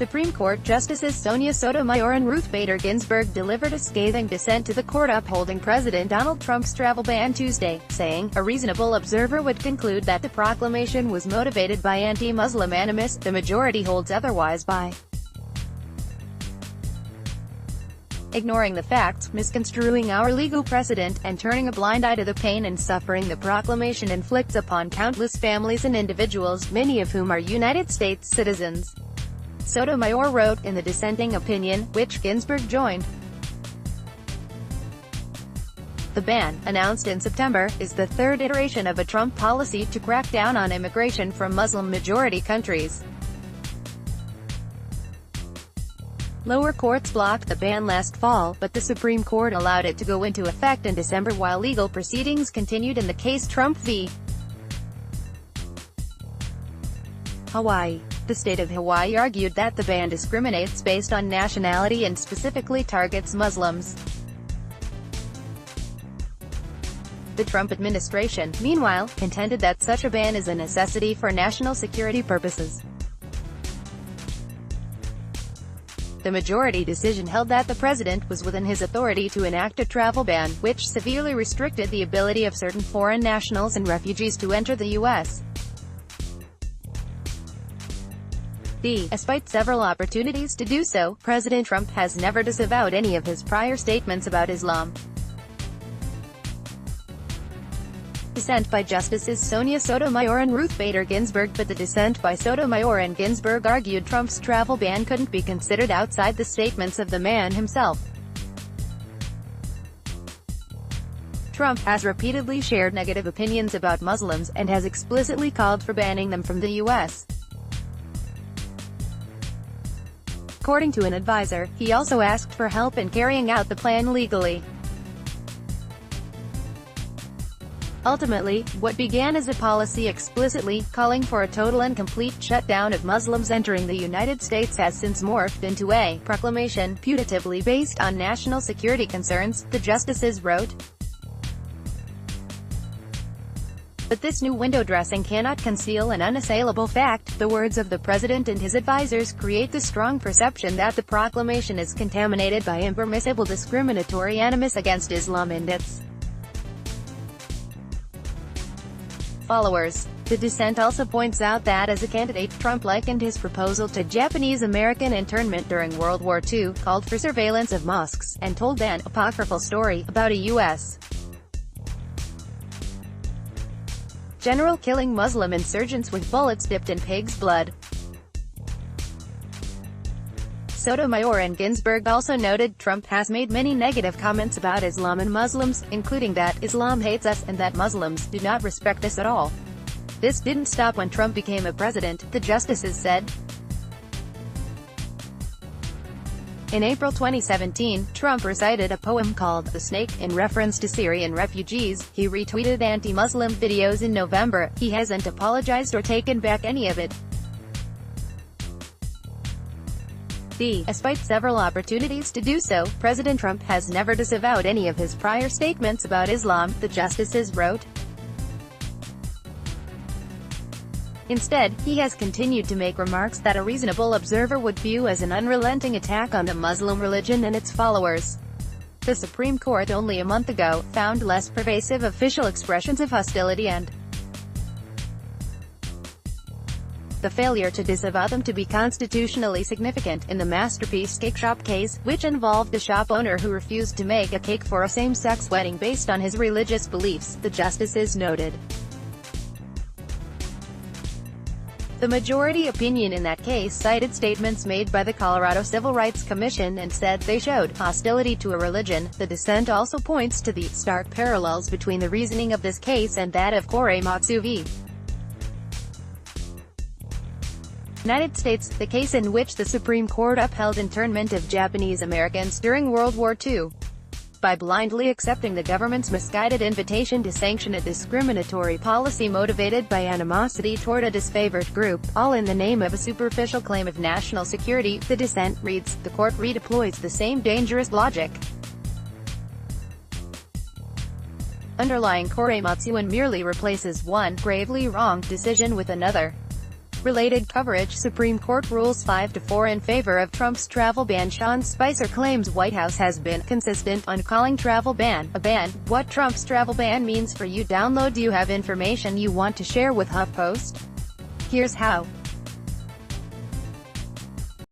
Supreme Court Justices Sotomayor and Ruth Bader Ginsburg delivered a scathing dissent to the court upholding President Donald Trump's travel ban Tuesday, saying, "A reasonable observer would conclude that the proclamation was motivated by anti-Muslim animus. The majority holds otherwise by ignoring the facts, misconstruing our legal precedent, and turning a blind eye to the pain and suffering the proclamation inflicts upon countless families and individuals, many of whom are United States citizens." Sotomayor wrote in the dissenting opinion, which Ginsburg joined. The ban, announced in September, is the third iteration of a Trump policy to crack down on immigration from Muslim-majority countries. Lower courts blocked the ban last fall, but the Supreme Court allowed it to go into effect in December while legal proceedings continued in the case Trump v. Hawaii. The state of Hawaii argued that the ban discriminates based on nationality and specifically targets Muslims. The Trump administration, meanwhile, contended that such a ban is a necessity for national security purposes. The majority decision held that the president was within his authority to enact a travel ban, which severely restricted the ability of certain foreign nationals and refugees to enter the U.S. Despite several opportunities to do so, President Trump has never disavowed any of his prior statements about Islam. Dissent by Justices Sotomayor and Ruth Bader Ginsburg. But the dissent by Sotomayor and Ginsburg argued Trump's travel ban couldn't be considered outside the statements of the man himself. Trump has repeatedly shared negative opinions about Muslims, and has explicitly called for banning them from the U.S. According to an advisor, he also asked for help in carrying out the plan legally. Ultimately, what began as a policy explicitly calling for a total and complete shutdown of Muslims entering the United States has since morphed into a proclamation putatively based on national security concerns, the justices wrote. But this new window dressing cannot conceal an unassailable fact. The words of the president and his advisors create the strong perception that the proclamation is contaminated by impermissible discriminatory animus against Islam and its followers. The dissent also points out that as a candidate, Trump likened his proposal to Japanese-American internment during World War II, called for surveillance of mosques, and told an apocryphal story about a U.S. general killing Muslim insurgents with bullets dipped in pig's blood. Sotomayor and Ginsburg also noted Trump has made many negative comments about Islam and Muslims, including that Islam hates us and that Muslims do not respect us at all. This didn't stop when Trump became a president, the justices said. In April 2017, Trump recited a poem called "The Snake" in reference to Syrian refugees. He retweeted anti-Muslim videos in November. He hasn't apologized or taken back any of it. Despite several opportunities to do so, President Trump has never disavowed any of his prior statements about Islam, the justices wrote. Instead, he has continued to make remarks that a reasonable observer would view as an unrelenting attack on the Muslim religion and its followers. The Supreme Court only a month ago found less pervasive official expressions of hostility and the failure to disavow them to be constitutionally significant. In the Masterpiece Cake Shop case, which involved a shop owner who refused to make a cake for a same-sex wedding based on his religious beliefs, the justices noted. The majority opinion in that case cited statements made by the Colorado Civil Rights Commission and said they showed hostility to a religion. The dissent also points to the stark parallels between the reasoning of this case and that of Korematsu v. United States, the case in which the Supreme Court upheld internment of Japanese Americans during World War II. By blindly accepting the government's misguided invitation to sanction a discriminatory policy motivated by animosity toward a disfavored group, all in the name of a superficial claim of national security, the dissent reads, the court redeploys the same dangerous logic underlying Korematsu and merely replaces one gravely wrong decision with another. Related coverage: Supreme Court rules 5-4 in favor of Trump's travel ban. Sean Spicer claims White House has been consistent on calling travel ban a ban. What Trump's travel ban means for you. Download. Do you have information you want to share with HuffPost? Here's how.